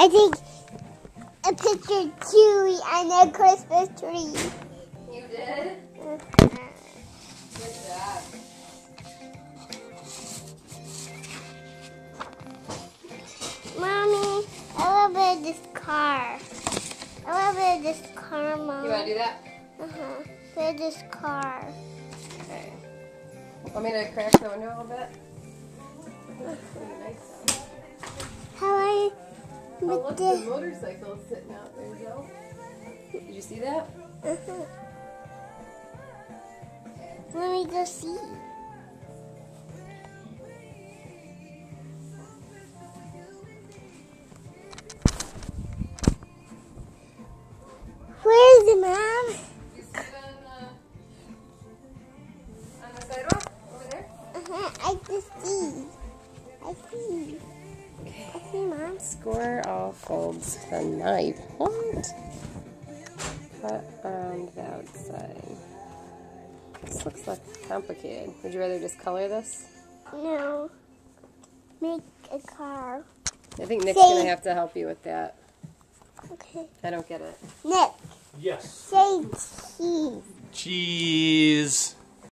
I think a picture too on a Christmas tree. You did? Good job. Mommy, I love this car. I love this car, Mom. You want to do that? Look this car. Okay. Want me to crack the window a little bit? Pretty nice out. How I Oh, look, with the motorcycle is sitting out there, Joe. Did you see that? Let me go see. Where is it, Mom? You see it on the sidewalk over there? I just see. I see. I see, Mom. Score all folds tonight. What? Cut around the outside. This looks like complicated. Would you rather just color this? No. Make a car. I think Nick's going to have to help you with that. Okay. I don't get it. Nick, Yes. say cheese. Cheese.